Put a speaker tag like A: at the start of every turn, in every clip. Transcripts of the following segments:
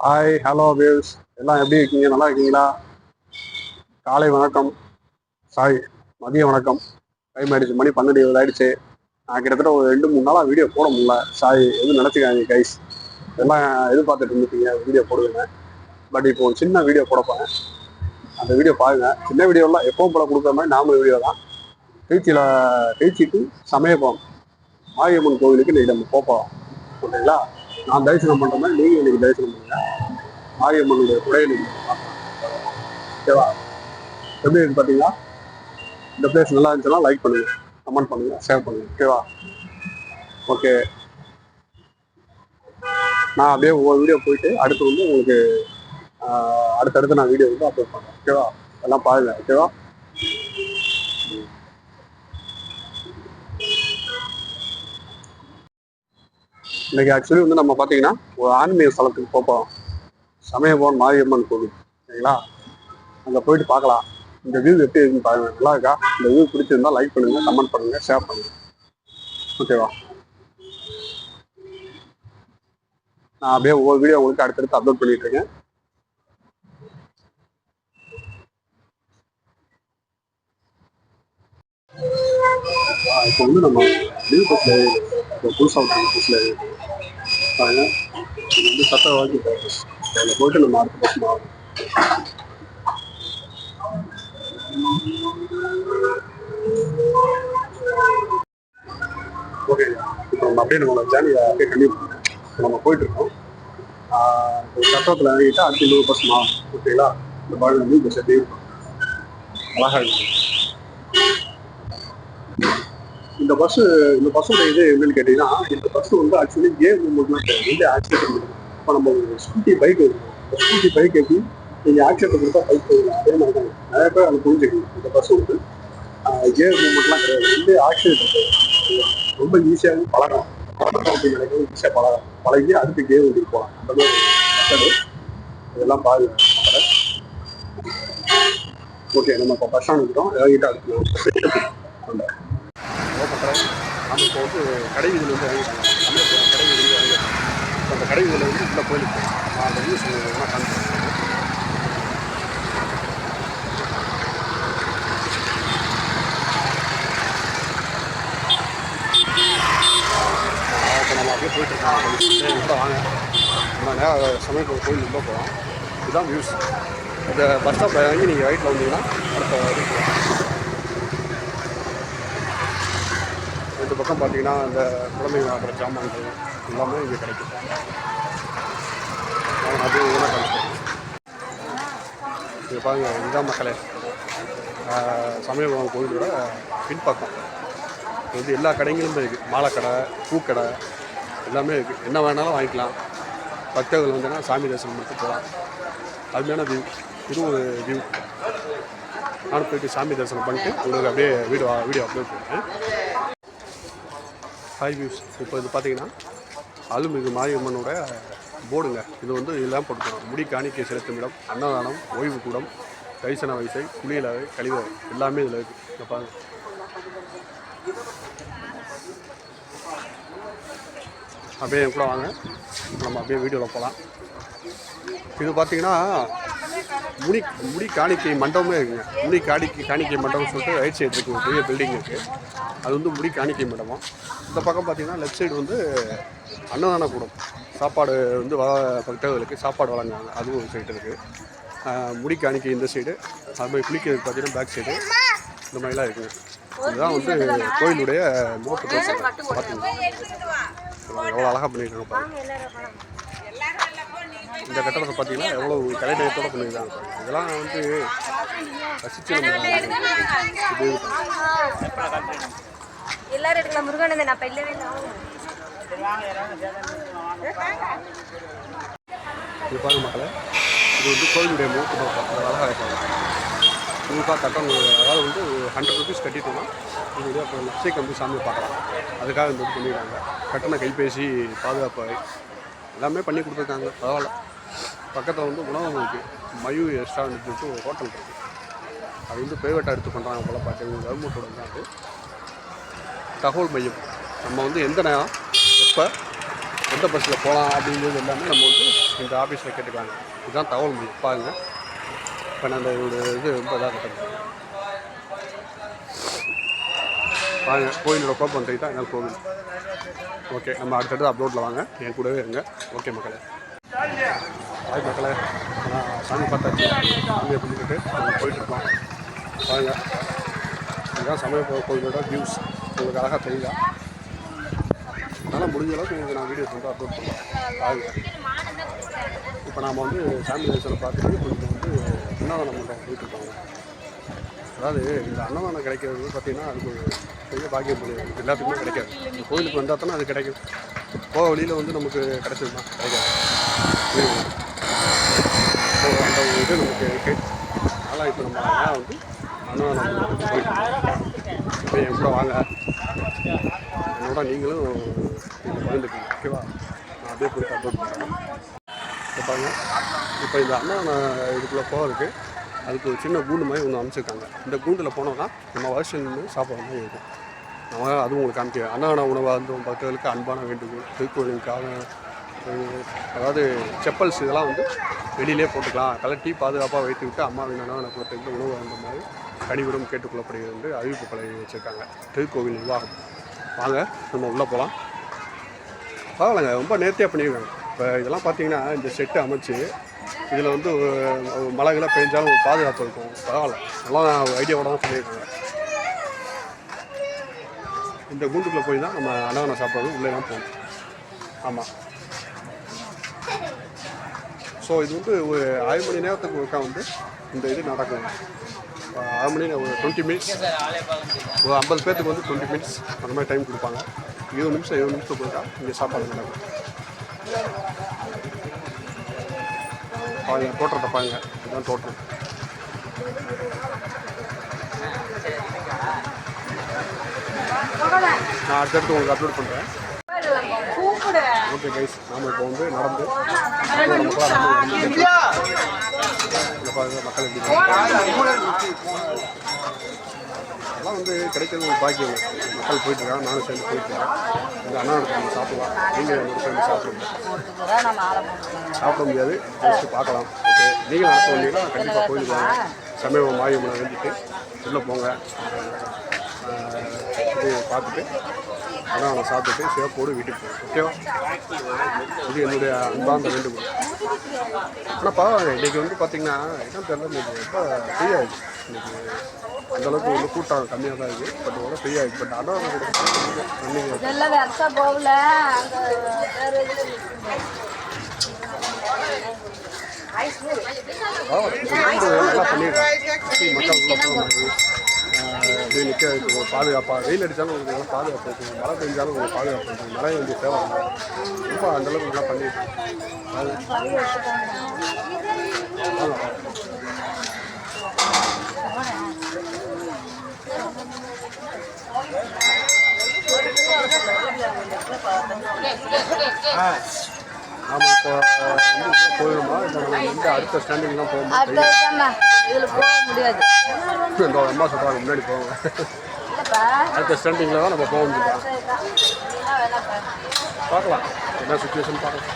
A: Hi hello views எல்லாம் எப்படி இருக்கீங்க? நல்லா இருக்கீங்களா? காலை வணக்கம். சாரி, மதிய வணக்கம். டைம் ஆயிடுச்சு, மணி 12 ஆயிடுச்சு. நான் கிட்டத்தட்ட ஒரு 2-3 நாளாக வீடியோ போட முடியல. சாரி, எதுவும் நினச்சிக்காங்க கைஸ். எல்லாம் எதிர்பார்த்துட்டு இருந்துட்டீங்க வீடியோ போடுவேங்க. பட் இப்போ ஒரு சின்ன வீடியோ போட போகிறேன். அந்த வீடியோ பாருங்க. சின்ன வீடியோலாம் எப்பவும் போல கொடுக்குற மாதிரி நார்மல் வீடியோ தான். திருச்சிட்டு சமயபுரம் மாரியம்மன் கோவிலுக்கு இன்னைக்கு நம்ம போகிறோம். ஓகேங்களா? நான் தரிசனம் பண்ணுற மாதிரி நீங்கள் இன்னைக்கு தரிசனம் பண்ணுங்க. மாரியம்மனுடைய குடையை ஓகேவா? எப்படி இருக்கு பார்த்தீங்களா? இந்த பிளேஸ் நல்லா இருந்துச்சுன்னா லைக் பண்ணுங்க, கமெண்ட் பண்ணுங்க, ஷேர் பண்ணுங்க. ஓகேவா? ஓகே, நான் அப்படியே ஒவ்வொரு வீடியோ போயிட்டு அடுத்து வந்து உங்களுக்கு அடுத்தடுத்து நான் வீடியோ வந்து அப்லோட் பண்ணுறேன். ஓகேவா? எல்லாம் பாருங்க. ஓகேவா? இன்னைக்கு ஆக்சுவலி வந்து நம்ம பார்த்தீங்கன்னா ஒரு ஆன்மீக ஸ்தலத்துக்கு போகிறோம். சமயபுரம் மாரியம்மன் கோவில். சரிங்களா? அங்கே போயிட்டு பார்க்கலாம். இந்த வியூ எப்படி இருக்குன்னு பாருங்க. நல்லா இருக்கா? இந்த வியூ பிடிச்சிருந்தா லைக் பண்ணுங்க, கமெண்ட் பண்ணுங்க, ஷேர் பண்ணுங்க. ஓகேவா? நான் அப்படியே ஒவ்வொரு வீடியோ உங்களுக்கு அடுத்தடுத்து அப்லோட் பண்ணிட்டு இருக்கேன். இப்போ வந்து நம்ம நியூ பஸ்ல இப்போ புதுசாக விட்டுருங்க பஸ்ல பாருங்க. இது வந்து சத்தவாக்கி பஸ். அதில் போயிட்டு நம்ம அடுத்த பஸ் மாறும். ஓகே, இப்போ நம்ம அப்படியே நம்மளோட ஜேர்னியை அப்படியே கண்டினியூ பண்ணுறோம். நம்ம போயிட்டு இருக்கோம். சட்டத்தில் இறங்கிட்டு அடுத்து இன்னொரு பஸ் மாறும். ஓகேங்களா? இந்த பாடல் நியூ பஸ் எப்படி இருக்கும், அழகாக இருக்கும். இந்த பஸ்ஸோட இது என்னன்னு கேட்டீங்கன்னா, இந்த பஸ் வந்து ஆக்சுவலி கேம் மூமெண்ட்லாம் கிடையாது. வந்து ஆக்சிடென்ட். இப்போ நம்ம ஸ்கூட்டி பைக் இருக்கும். ஸ்கூட்டி பைக் எப்படி நீங்கள் ஆக்சிடென்ட் கொடுத்தா பைக் போயிடலாம், அதே மாதிரி தான் நிறைய பேர் அதை புரிஞ்சுக்கணும். இந்த பஸ் வந்து கேம் மூமெண்ட்லாம் கிடையாது. வந்து ஆக்சிடென்ட் ரொம்ப ஈஸியாகவும் பழகலாம். அப்படின்னு நினைக்கவும் ஈஸியாக பழகி அடுத்து கேம் ஓட்டிட்டு போகலாம். அந்த மாதிரி மெத்தடு இதெல்லாம் பாருங்க. ஓகே, நம்ம இப்போ பஸ் ஸ்டாண்ட் இருக்கிறோம். இறங்கிட்டு அடுத்து நம்ம இப்போ வந்து கடை வீதியில் வந்து இறங்கிட்டாங்க. நம்ம கடை வீதியில் இறங்கிட்டோம். இப்போ அந்த கடை வீதியில் வந்து உள்ள கோயிலுக்கு நான் அந்த நியூஸ் ஒன்றா காமிக்கிறேன். இப்போ நம்ம அப்படியே போயிட்டுருக்கோம். கூட வாங்க, நம்ம நேரம் சமயபுரம் கோயில் உள்ள போகிறோம். இதுதான் வியூஸ். இந்த பஸ் ஸ்டாப்பில் இறங்கி நீங்கள் ரைட்டில் வந்தீங்கன்னா அடுத்த இதுக்கு இந்த பக்கம் பார்த்தீங்கன்னா இந்த குழந்தை விளையாடுற ஜாமான்கள் எல்லாமே இங்கே கிடைக்கும். அப்படியே ஒவ்வொன்றா கிடைக்கும். இது பாருங்க, இதுதான் மக்களே சமயபுரம் கோயிலோட பின்பக்கம். இது வந்து எல்லா கடைகளும் இருக்குது. மாலைக்கடை, பூக்கடை எல்லாமே இருக்குது. என்ன வேணாலும் வாங்கிக்கலாம். பக்தர்கள் வந்தோன்னா சாமி தரிசனம் மட்டும் போகலாம். அருமையான வியூ. இது ஒரு வியூ. நானும் போயிட்டு சாமி தரிசனம் பண்ணிட்டு உங்களுக்கு அப்படியே வீடியோ அப்லோட் பண்ணுறேன். Hi views. இப்போ இது பார்த்தீங்கன்னா அருள்மிகு மாரியம்மனோட போர்டுங்க. இது வந்து இதெல்லாம் போட்டுக்கணும். முடி காணிக்கை செலுத்தும் இடம், அன்னதானம், ஓய்வு கூடம், கைசன வயசை, குளியலறை, கழிவறை எல்லாமே இதில் இருக்குது. இதை பாருங்க. அப்படியே என் கூட வாங்க, நம்ம அப்படியே வீடியோவில் போகலாம். இது பார்த்தீங்கன்னா முடி காணிக்கை மண்டபமே இருக்குங்க. முடி காணிக்கை மண்டபம் சொல்லிட்டு ரைட் சைடு இருக்குது. ஒரு பெரிய பில்டிங் இருக்குது. அது வந்து முடி காணிக்கை மண்டபம். இந்த பக்கம் பார்த்தீங்கன்னா லெஃப்ட் சைடு வந்து அன்னதான கூடம். சாப்பாடு வந்து பக்தர்களுக்கு சாப்பாடு வழங்குறாங்க. அதுவும் ஒரு சைடு இருக்குது. முடி காணிக்கை இந்த சைடு. அது மாதிரி குளிக்கிறதுக்கு பார்த்தீங்கன்னா பேக் சைடு இந்த மாதிரிலாம் இருக்குங்க. இதுதான் வந்து கோயிலுடைய முகப்பு தோற்றம். பார்த்தீங்கன்னா எவ்வளோ அழகாக பண்ணியிருக்காங்க பாருங்க. இந்த கட்டடத்தை பார்த்தீங்கன்னா எவ்வளோ கலைநயத்தோடு பண்ணியிருக்காங்க. இதெல்லாம் வந்து ரசித்து
B: எல்லாரும் எடுக்கலாம். முருகன் நான் பெல்லவே
A: இது பாருங்க மக்களே, இது வந்து கோயிலுடைய முகப்பு தோற்றம். அழகாக இருக்காங்க. முழுக்காக கட்டணம், அதாவது வந்து 100 rupees கட்டிட்டோம்னா இதோடைய அப்புறம் லட்சைக்கு வந்து சாமியை பார்க்கலாம். அதுக்காக இந்த இது பண்ணியிருக்காங்க. கட்டண கைபேசி, பாதுகாப்பு எல்லாமே பண்ணி கொடுத்துருக்காங்க. பரவாயில்ல. பக்கத்தில் வந்து உணவகம் இருக்குது. மயூர் ரெஸ்டாரண்ட் சொல்லிட்டு ஒரு ஹோட்டல் இருக்குது. அது வந்து ப்ரைவேட்டாக எடுத்து பண்ணுறாங்க போல். பார்த்தீங்கன்னா கவர்மெண்ட்டோட தான் அது. தகவல் மையம். நம்ம வந்து எந்த நேரம் எப்போ எந்த பஸ்ஸில் போகலாம் அப்படிங்கிறது எல்லாமே நம்ம வந்து இந்த ஆஃபீஸில் கேட்டுக்காங்க. இதுதான் தகவல் முடியும் பாருங்க. இப்போ நான் இந்த இது ரொம்ப இதாக கட்டணும் பாருங்க. கோயிலோட கோப்பம் தான் என்னால் கோவில். ஓகே, நம்ம அடுத்தடுத்து அப்லோடில் வாங்க, என் கூடவே இருங்க. ஓகே மக்களே, ஹாய் மக்களே. நான் சாமி பார்த்தாச்சு, சாமியை பிடிக்கிட்டு போயிட்டுருக்கோம் பாருங்க. இதுதான் சமய கோயிலோட வியூஸ் உங்களுக்கு அழகாக தெரியுதா? அதனால் முடிஞ்ச அளவுக்கு உங்களுக்கு நான் வீடியோஸ் வந்து அப்லோட் பண்ணுவேன் பாருங்க. இப்போ நாம் வந்து ஃபேமிலி லைஃப்பில் பார்த்துட்டு கொஞ்சம் வந்து அன்னதானம் பண்ணுறோம் போயிட்டுருக்கோங்க. அதாவது இந்த அன்னதானம் கிடைக்கிறது பார்த்திங்கன்னா அதுக்கு ஒரு பெரிய பாக்கியம் முடியாது, எல்லாத்துக்குமே கிடைக்காது. இந்த கோயிலுக்கு வந்தால் தானே அது கிடைக்கும். போக வழியில் வந்து நமக்கு கிடைச்சிருமா? கிடைக்காது. ஸோ அந்த ஒரு இது நமக்கு இருக்குது. அதனால் இப்போ நம்ம ஏன் வந்து அன்னதானம் போயிட்டு இப்போ என் கூட வாங்க, என்னோட நீங்களும் நீங்கள் பகிர்ந்துக்கணும். ஓகேவா? நான் அப்படியே போய் அப்லோட் பண்ணுறேன். இப்போ பாருங்க, இப்போ இந்த அன்னதானம் இதுக்குள்ளே போகிறதுக்கு அதுக்கு ஒரு சின்ன கூண்டு மாதிரி ஒன்று அமைச்சிருக்காங்க. இந்த கூண்டில் போனோம்னா நம்ம வருஷம் சாப்பிட்ற மாதிரி இருக்கும். நம்ம அதுவும் உங்களுக்கு காமிக்க அன்னதான உணவாக இருந்த பக்தர்களுக்கு அன்பான வேண்டுகோள். திருக்கோயிலுக்காக அதாவது செப்பல்ஸ் இதெல்லாம் வந்து வெளியிலே போட்டுக்கலாம், கலட்டி பாதுகாப்பாக வைத்துக்கிட்டு அம்மாவின் அன்னதான குலத்திற்கு உணவு அந்த மாதிரி கனிவிடம் கேட்டுக்கொள்ளப்படுகிறது என்று அறிவிப்புகளை வச்சுருக்காங்க திருக்கோவில் நிர்வாகம். வாங்க நம்ம உள்ளே போகலாம். பரவாயில்லைங்க, ரொம்ப நேர்த்தியாக பண்ணியிருக்காங்க. இப்போ இதெல்லாம் பார்த்தீங்கன்னா இந்த செட்டு அமைச்சு இதில் வந்து மழைகளாக பெஞ்சாலும் ஒரு பாதுகாப்பு இருக்கும். பரவாயில்ல, நல்லா ஐடியாவோட தான் பண்ணியிருக்காங்க. இந்த கூண்டுக்குள்ளே போய் தான் நம்ம அன்னதானம் சாப்பிட்றது உள்ளே தான் போகணும். ஆமாம். ஸோ இது வந்து ஒரு 6 மணி நேரத்துக்கு ஒருக்கா வந்து இந்த இது நடக்கும். 6 மணி ஒரு 20 மினிட்ஸ், ஒரு 50 பேர்த்துக்கு வந்து 20 மினிட்ஸ் அந்த மாதிரி டைம் கொடுப்பாங்க. 20 நிமிஷத்துக்கு ஒருக்கா இங்கே சாப்பாடு நடக்கும். பாருங்க தோற்றத்தை பாருங்க, இதுதான் தோற்றம். நான் அடுத்தடுத்து உங்களுக்கு அப்லோட் பண்ணுறேன். ஓகே கைஸ், நாம் இப்போ வந்து நடந்து மக்கள் அதெல்லாம் வந்து கிடைக்கிறது ஒரு பாக்கியம். மக்கள் போயிட்டுருக்காங்க, நானும் சேர்ந்து போயிட்டுருக்கேன். இந்த அண்ணாவுக்கு நம்ம சாப்பிடலாம், நீங்கள் என்னோட சேர்ந்து சாப்பிட முடியாது, ஜஸ்ட்டு பார்க்கலாம். ஓகே, நீங்கள் நடத்த வந்தீங்கன்னா கண்டிப்பாக கோயிலுக்கு வாங்க. சமயம் மாயம்மனை வேண்டிட்டு உள்ளே போங்க, இது பார்த்துட்டு அண்ணாவை சாப்பிட்டுட்டு சிவப்போடு வீட்டுக்கு போகும். ஓகேவா? இது என்னுடைய அன்பார்ந்த வேண்டுகோள். ஆனால் பரவாயில்ல, இன்றைக்கி வந்து பார்த்திங்கன்னா என்ன தெரியல, இன்றைக்கி ரொம்ப ஃப்ரீயாகிடுச்சு. இன்றைக்கி அந்தளவுக்கு வந்து கூட்டம் கம்மியாக தான் இருக்குது, பட் ரொம்ப ஃப்ரீயாகிடுச்சு. பட் அண்ணாவை போகல நல்லா பண்ணிடுறேன். மக்கள் உள்ள போக இது நிற்க வைக்கணும், பாதுகாப்பாக. வெயில் அடித்தாலும் உங்களுக்கு நல்லா பாதுகாப்பு இருக்கும், மழை பெஞ்சாலும் உங்களுக்கு பாதுகாப்பு இருக்கும். மழை வந்து தேவை ரொம்ப அந்தளவுக்கு நல்லா பண்ணியிருக்கேன். நாம் இப்போ வந்து போயிடுமா? இப்போ நம்ம வந்து அடுத்த ஸ்டாண்டிங்லாம் போக முடியாது. இந்த அம்மா சொல்கிறாங்க முன்னாடி போவோம், அடுத்த ஸ்டாண்டிங்கில் தான் நம்ம போக முடியும். பார்க்கலாம் என்ன சுச்சுவேஷன் பார்க்கலாம்.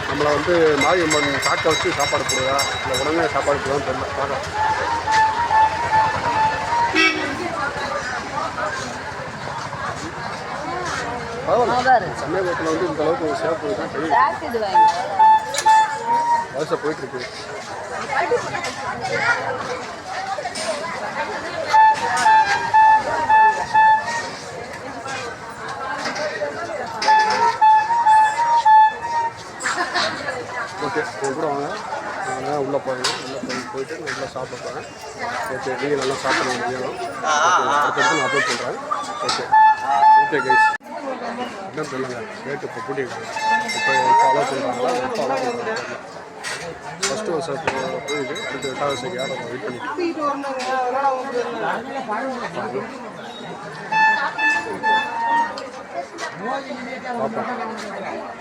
A: நம்மளை வந்து மாரியம்மன் காக்க வச்சு சாப்பாடு போடுவா இல்லை உடனே சாப்பாடு போடுவான்னு தெரியல, பார்க்கலாம். சமயபுரத்தில் வந்து இந்த அளவுக்கு ஒரு சேவை தான் தெரியும், வயசாக போயிட்டுருக்கு. ஓகே, கூட வாங்க, உள்ளே போயிங்க, உள்ளே போயிட்டு நான் நல்லா சாப்பிட போகிறேன். ஓகே, நீங்கள் நல்லா சாப்பிட முடியணும். அடுத்தடுத்து நான் அப்லோட் பண்ணுறேன். ஓகே ஓகே கைஸ், என்ன சொல்லுங்க, ரேட்டு இப்போ கூட்டியிருக்காங்க. இப்போ அலோவ் பண்ணுறாங்களா, எப்போ அலோவ் பண்ணுறாங்க? ஃபஸ்ட்டு வருஷம் போயிட்டு அடுத்து 8வது வருஷம் யாரும் வெயிட் பண்ணிட்டு பார்ப்போம்.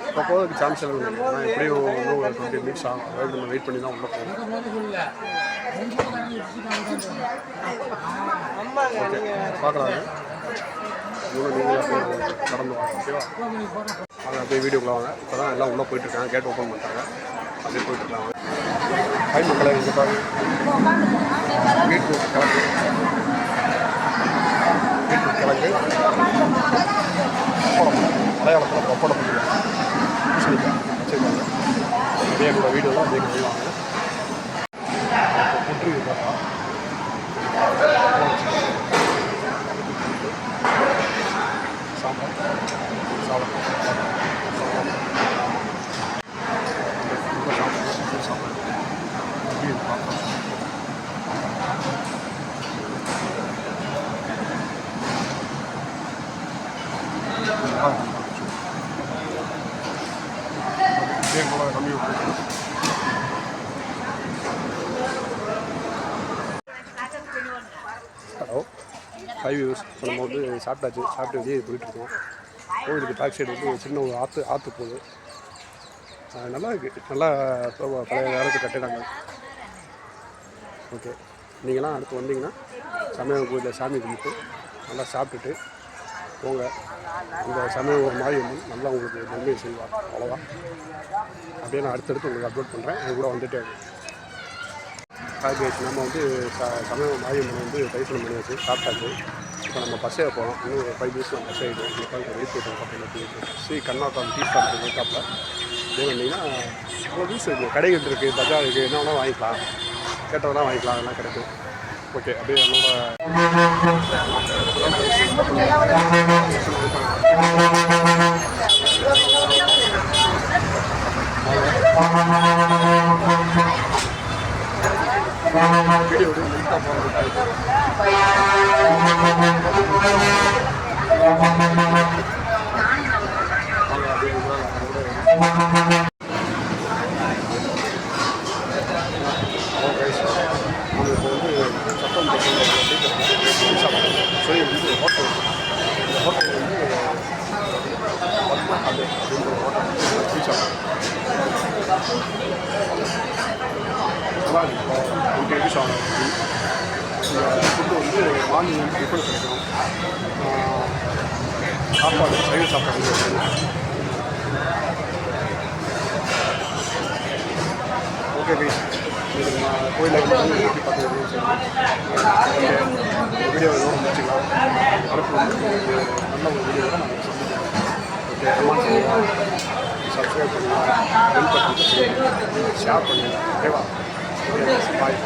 A: இப்போ போகிறதுக்கு சான்ஸ் எல்லாம் இல்லை. நான் எப்படியும் இன்னும் ஒரு 20 மினிட்ஸ் ஆகும், அதாவது நம்ம வெயிட் பண்ணி தான் உள்ள போகணும். ஓகே, பார்க்கலாங்க. இன்னும் நீங்களும் அப்படியே கடந்து வாங்க. ஓகேவா? அவங்க அப்படியே வீடியோக்குள்ள வாங்க. இப்போ தான் எல்லாம் உள்ளே போயிட்டுருக்காங்க. கேட் ஓப்பன் பண்ணிட்டாங்க. அப்படியே போயிட்டுருக்காங்க. ஹாய் மக்களை, இங்கே பாருங்க. பீட்ரூட் கிழங்கு, பீட்ரூட் கிழங்கு பப்படம், மலையாளத்தில் பப்படம் பண்ணுவாங்க. பூசணிக்காய் வச்சுருக்காங்க. அப்படியே என்னோட வீடியோலாம் அப்படியே செய்வாங்க. புற்று பார்த்தா சாம்பார், சாதம், சாம்பார் எப்படி பார்க்கலாம். கூட கம்மி ஹலோ ஹை வியூஸ். இப்போ நம்ம வந்து சாப்பிட்டு வெளியே போயிட்டுருக்கோம். கோவிலுக்கு பேக் சைடு வந்து சின்ன ஒரு ஆற்று போகுது. நல்லா இருக்குது. நல்லா பழைய காலத்து கட்டிடங்கள். ஓகே, நீங்களாம் அடுத்து வந்தீங்கன்னா சமயம் கோயிலில் சாமி கும்பிட்டு நல்லா சாப்பிட்டுட்டு போங்க. இந்த சமயம் ஒரு மாதிரி வந்து நல்லா உங்களுக்கு நன்மையை செய்வார். அவ்வளோதான். அப்படியே நான் அடுத்தடுத்து உங்களுக்கு அப்லோட் பண்ணுறேன். அது கூட வந்துட்டு காய்கறி நம்ம வந்து சமயம் மாரியம்மன் வந்து தரிசனம் பண்ணி வச்சு சாப்பிட்டாச்சு. இப்போ நம்ம பஸ்ஸே போகிறோம். இன்னும் ஒரு 5 மினிட்ஸ் பஸ் ஆகிடும். இப்போ வெயிட் பண்ணுறோம். பார்த்தீங்கன்னா ஸ்ரீ கர்நாடகா டீ ஸ்டாப் மேக்காப்பில் இதே வந்தீங்கன்னா இவ்வளோ ஜூஸ் இருக்குது. கடைகள் இருக்குது, பஜார் இருக்குது, என்ன வேணால் வாங்கிக்கலாம். கேட்டதெல்லாம் வாங்கிக்கலாம். அதெல்லாம் கிடைக்கும். ஓகே, அப்படியே வீடியோ இப்போ வந்து சட்டம் சொல்லி வந்து ஹோட்டல், இந்த ஹோட்டல் வந்து பத்மா ஹால் அப்படின்ற ஹோட்டல் டீ ஷாப். நல்லா இருக்கு. இங்கே டீ ஷாப் இந்த ஃபுட்டு வந்து மார்னிங் வந்து டிஃபன் கிடைக்கும். சாப்பாடு சைவ சாப்பாடு. ஓகே கைஸ், நான் கோயிலில் வந்து எப்படி பார்த்துக்கிறேன்னு சொல்லுங்கள். ஓகே, வீடியோ எதுவும் முடிச்சுக்கலாம். அடுத்து வந்து நல்ல ஒரு வீடியோவை நாங்கள் சந்திக்கிறோம். ஓகே, கமெண்ட் பண்ணுங்கள், சப்ஸ்கிரைப் பண்ணுங்கள், பெல் பட்டன் ஷேர் பண்ணுங்கள். ஓகேவா? Okay bye.